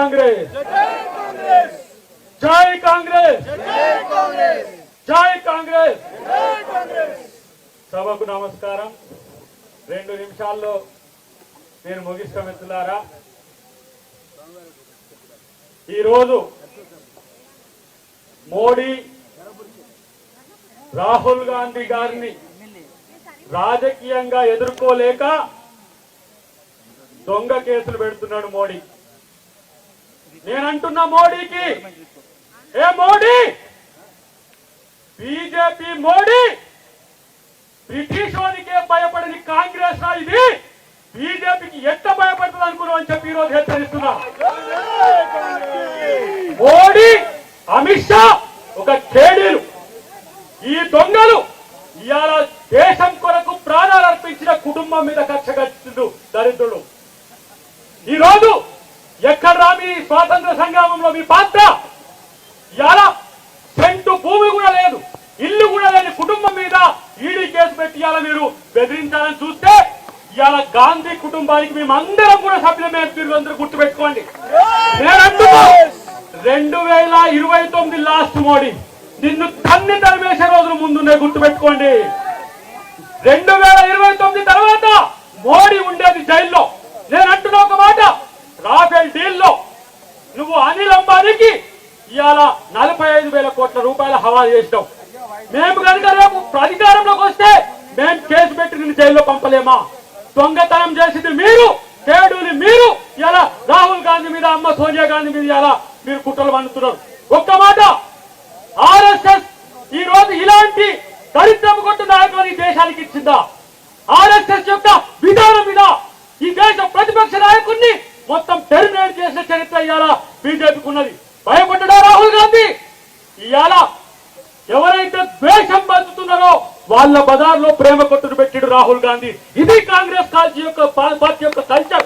కాంగ్రెస్ జై కాంగ్రెస్ జై కాంగ్రెస్ సభకు నమస్కారం. 2 నిమిషాల్లో నేను ముగిస్తా మిత్రులారా. ఈరోజు మోడీ రాహుల్ గాంధీ గారిని రాజకీయంగా ఎదుర్కోలేక దొంగ కేసులు పెడుతున్నాడు మోడీ. నేనంటున్నా మోడీకి, ఏ మోడీ, బీజేపీ మోడీ బ్రిటిష్ వాడికే భయపడని కాంగ్రెస్ ఇది బీజేపీకి ఎంత భయపడుతుంది అనుకున్నాం అని చెప్పి ఈరోజు హెచ్చరిస్తున్నా. మోడీ అమిత్ షా ఒక ఖేడీలు, ఈ దొంగలు ఇవాళ దేశం కొరకు ప్రాణాలు అర్పించిన కుటుంబం మీద కక్ష కట్టిండు దరిద్రుడు. ఈరోజు ఎక్కడ మీ స్వాతంత్ర సంగ్రామంలో మీ పాత్ర? ఇవాళ సెంటు భూమి కూడా లేదు, ఇల్లు కూడా లేని కుటుంబం మీద ఈడీ కేసు పెట్టి ఇవాళ మీరు బెదిరించాలని చూస్తే ఇవాళ గాంధీ కుటుంబానికి మేమందరం కూడా సభ్యులమే. మీరు అందరూ గుర్తుపెట్టుకోండి. నేనంటున్నా 2029 లాస్ట్ మోడీ నిన్ను తన్ని తరిమేసే రోజులు ముందునే గుర్తుపెట్టుకోండి. 2029 తర్వాత మోడీ ఉండేది జైల్లో. నేను అంటున్నా ఒక మాట, రాఫెల్ డీల్లో నువ్వు అనిల్ అంబానీకి ఇవాళ 45,000 కోట్ల రూపాయల హవాలా చేసినావు. మేము కనుక రేపు అధికారంలోకి వస్తే మేము కేసు పెట్టి నిన్ను జైల్లో పంపలేమా? దొంగతనం చేసింది మీరు, కేడుని మీరు. ఇలా రాహుల్ గాంధీ మీద, అమ్మ సోనియా గాంధీ మీద ఇలా మీరు కుట్రలు పండుతున్నారు. ఒక్క మాట, ఆర్ఎస్ఎస్ ఈ రోజు ఇలాంటి దరిద్రము కొట్టు నాయకులు ఈ దేశానికి ఇచ్చిందా? ఆర్ఎస్ఎస్ యొక్క విధానం మీద ఈ దేశ ప్రతిపక్ష నాయకుడిని మొత్తం టెర్మినేట్ చేసిన చరిత్ర ఇవాళ బీజేపీకి ఉన్నది. భయపడ్డా రాహుల్ గాంధీ? ఇవాళ ఎవరైతే ద్వేషం పంచుతున్నారో వాళ్ళ బజార్లో ప్రేమ కొట్టును పెట్టిడు రాహుల్ గాంధీ. ఇది కాంగ్రెస్ పార్టీ యొక్క కల్చర్.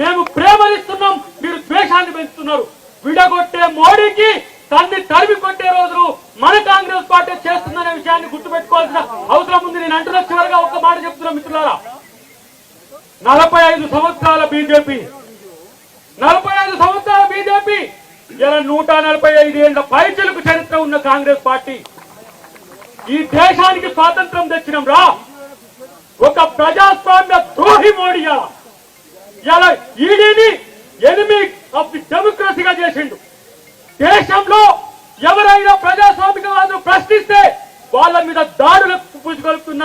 మేము ప్రేమనిస్తున్నాం, మీరు ద్వేషాన్ని పెంచుతున్నారు. విడగొట్టే మోడీకి తన్ని తరిమి కొట్టే రోజులు మన కాంగ్రెస్ పార్టీ చేస్తుందనే విషయాన్ని గుర్తుపెట్టుకోవాల్సిన అవసరం ఉంది. నేను అంటున్న చివరిగా ఒక్క మాట చెప్తున్నా మిత్రులారా, 45 సంవత్సరాల బీజేపీ, 45 సంవత్సరాల బీజేపీ ఇలా 145 ఏళ్ల పైచలకు చరిత్ర ఉన్న కాంగ్రెస్ పార్టీ ఈ దేశానికి స్వాతంత్రం తెచ్చినాం రా. ఒక ప్రజాస్వామ్య ద్రోహి మోడీ ఇలా ఈడీని ఎనిమి ఆఫ్ ది డెమోక్రసీగా చేసిండు. దేశంలో ఎవరైనా ప్రజాస్వామికవాదులు ప్రశ్నిస్తే వాళ్ళ మీద దాడులకు పుచ్చుకొలుపుతున్న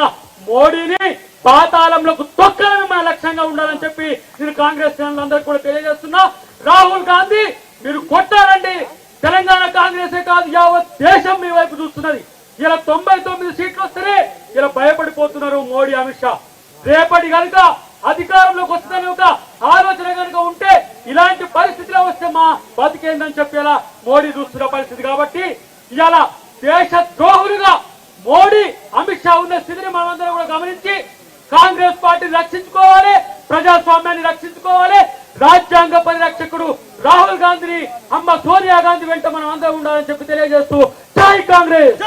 మోడీని పాతాళంలోకి తొక్కడమే మన లక్ష్యంగా ఉండాలని చెప్పి నేను కాంగ్రెస్ అందరికీ కూడా తెలియజేస్తున్నా. రాహుల్ గాంధీ మీరు కొట్టారండి, తెలంగాణ కాంగ్రెసే కాదు యావత్ దేశం మీ వైపు చూస్తున్నది. ఇలా 99 సీట్లు వస్తేనే ఇలా భయపడిపోతున్నారు మోడీ, అమిత్ షా. రేపటి కనుక అధికారంలోకి వస్తుందని ఒక ఆలోచన కనుక ఉంటే ఇలాంటి పరిస్థితిలో వస్తే మా బతికేందని చెప్పేలా మోడీ చూస్తున్న పరిస్థితి. కాబట్టి ఇవాళ దేశ ద్రోహులుగా మోడీ, అమిత్ షా ఉన్న స్థితిని మనమందరం కూడా గమనించి కాంగ్రెస్ పార్టీని రక్షించుకోవాలి, ప్రజాస్వామ్యాన్ని రక్షించుకోవాలి. రాజ్యాంగ పరిరక్షకుడు రాహుల్ గాంధీని, అమ్మ సోనియా గాంధీ వెంట మనం అందరం ఉండాలని చెప్పి తెలియజేస్తూ జై కాంగ్రెస్.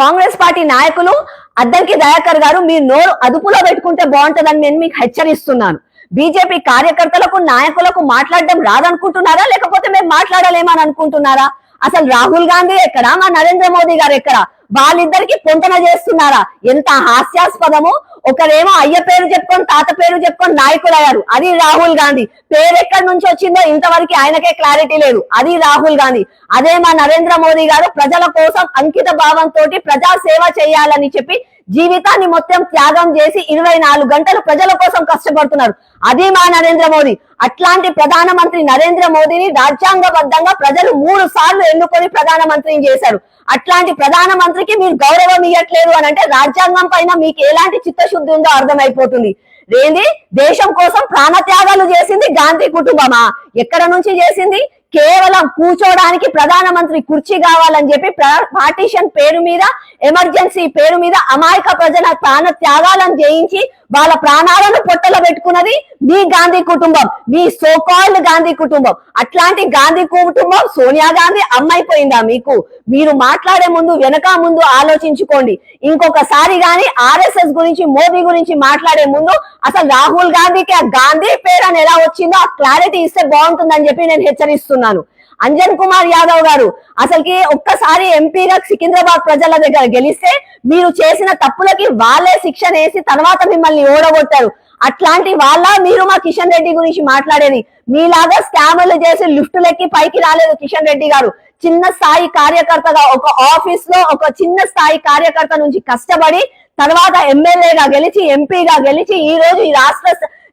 కాంగ్రెస్ పార్టీ నాయకులు అద్దంకి దయాకర్ గారు, మీరు నోరు అదుపులో పెట్టుకుంటే బాగుంటుందని నేను మీకు హెచ్చరిస్తున్నాను. బీజేపీ కార్యకర్తలకు, నాయకులకు మాట్లాడడం రాదనుకుంటున్నారా, లేకపోతే మేము మాట్లాడలేమని అనుకుంటున్నారా? అసలు రాహుల్ గాంధీ ఎక్కడా, మా నరేంద్ర మోదీ గారు ఎక్కడా? వాళ్ళిద్దరికి పొంతన చేస్తున్నారా? ఎంత హాస్యాస్పదము. ఒకరేమో అయ్య పేరు చెప్పుకొని, తాత పేరు చెప్పుకొని నాయకులు అయ్యారు, అది రాహుల్ గాంధీ. పేరు ఎక్కడి నుంచి వచ్చిందో ఇంతవరకు ఆయనకే క్లారిటీ లేదు, అది రాహుల్ గాంధీ. అదే మా నరేంద్ర మోదీ గారు ప్రజల కోసం అంకిత భావంతో ప్రజా సేవ చేయాలని చెప్పి జీవితాన్ని మొత్తం త్యాగం చేసి 24 గంటలు ప్రజల కోసం కష్టపడుతున్నారు, అది మా నరేంద్ర మోదీ. అట్లాంటి ప్రధానమంత్రి నరేంద్ర మోదీని రాజ్యాంగబద్ధంగా ప్రజలు 3 సార్లు ఎన్నుకొని ప్రధానమంత్రిని చేశారు. అట్లాంటి ప్రధానమంత్రికి మీరు గౌరవం ఇవ్వట్లేదు అని అంటే రాజ్యాంగం పైన మీకు ఎలాంటి చిత్తశుద్ధి ఉందో అర్థమైపోతుంది. ఏంది, దేశం కోసం ప్రాణత్యాగాలు చేసింది గాంధీ కుటుంబమా? ఎక్కడ నుంచి చేసింది? కేవలం కూర్చోడానికి ప్రధానమంత్రి కుర్చీ కావాలని చెప్పి పార్టీషన్ పేరు మీద ఎమర్జెన్సీ పేరు మీద అమాయక ప్రజల ప్రాణ త్యాగాలను చేయించి వాళ్ళ ప్రాణాలను పొట్టలో పెట్టుకున్నది మీ గాంధీ కుటుంబం, మీ సోకాల్డ్ గాంధీ కుటుంబం. అట్లాంటి గాంధీ కుటుంబం సోనియా గాంధీ అమ్మైపోయిందా మీకు? మీరు మాట్లాడే ముందు వెనక ముందు ఆలోచించుకోండి. ఇంకొకసారి గాని ఆర్ఎస్ఎస్ గురించి మోదీ గురించి మాట్లాడే ముందు అసలు రాహుల్ గాంధీకి ఆ గాంధీ పేరు అని ఎలా వచ్చిందో ఆ క్లారిటీ ఇస్తే బాగుంటుందని చెప్పి నేను హెచ్చరిస్తున్నాను. అంజన్ కుమార్ యాదవ్ గారు అసలుకి ఒక్కసారి ఎంపీగా సికింద్రాబాద్ ప్రజల దగ్గర గెలిస్తే మీరు చేసిన తప్పులకి వాళ్ళే శిక్షణ వేసి తర్వాత మిమ్మల్ని ఓడగొట్టారు. అట్లాంటి వాళ్ళ మీరు మా కిషన్ రెడ్డి గురించి మాట్లాడేది? మీలాగా స్కామర్లు చేసి లిఫ్టులెక్కి పైకి రాలేదు కిషన్ రెడ్డి గారు. చిన్న స్థాయి కార్యకర్తగా ఒక ఆఫీస్ లో ఒక చిన్న స్థాయి కార్యకర్త నుంచి కష్టపడి తర్వాత ఎమ్మెల్యేగా గెలిచి ఎంపీగా గెలిచి ఈ రోజు ఈ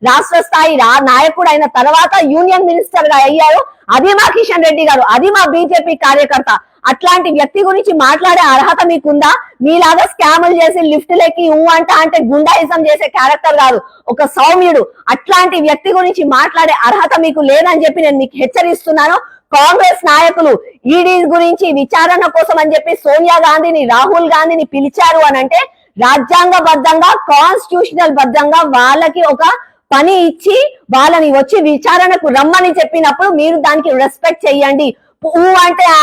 రాష్ట్ర స్థాయి నాయకుడు అయిన తర్వాత యూనియన్ మినిస్టర్ గా అయ్యారు. అది మా కిషన్ రెడ్డి గారు, అది మా బీజేపీ కార్యకర్త. అట్లాంటి వ్యక్తి గురించి మాట్లాడే అర్హత మీకుందా? మీలాగా స్కాములు చేసి లిఫ్టులెక్కి అంటే గుండాయిజం చేసే క్యారెక్టర్ కాదు, ఒక సౌమ్యుడు. అట్లాంటి వ్యక్తి గురించి మాట్లాడే అర్హత మీకు లేదని చెప్పి నేను మీకు హెచ్చరిస్తున్నాను. కాంగ్రెస్ నాయకులు ఈడీ గురించి విచారణ కోసం అని చెప్పి సోనియా గాంధీని రాహుల్ గాంధీని పిలిచారు అని అంటే రాజ్యాంగబద్ధంగా కాన్స్టిట్యూషనల్ బద్ధంగా వాళ్ళకి ఒక పని ఇచ్చి వాళ్ళని వచ్చి విచారణకు రమ్మని చెప్పినప్పుడు మీరు దానికి రెస్పెక్ట్ చెయ్యండి.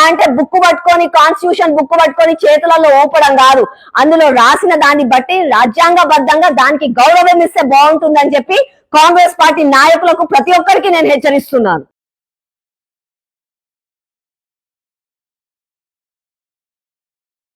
అంటే బుక్ పట్టుకొని కాన్స్టిట్యూషన్ బుక్ పట్టుకొని చేతులలో ఓపడం కాదు, అందులో రాసిన దాన్ని బట్టి రాజ్యాంగబద్ధంగా దానికి గౌరవం ఇస్తే బాగుంటుందని చెప్పి కాంగ్రెస్ పార్టీ నాయకులకు ప్రతి ఒక్కరికి నేను హెచ్చరిస్తున్నాను.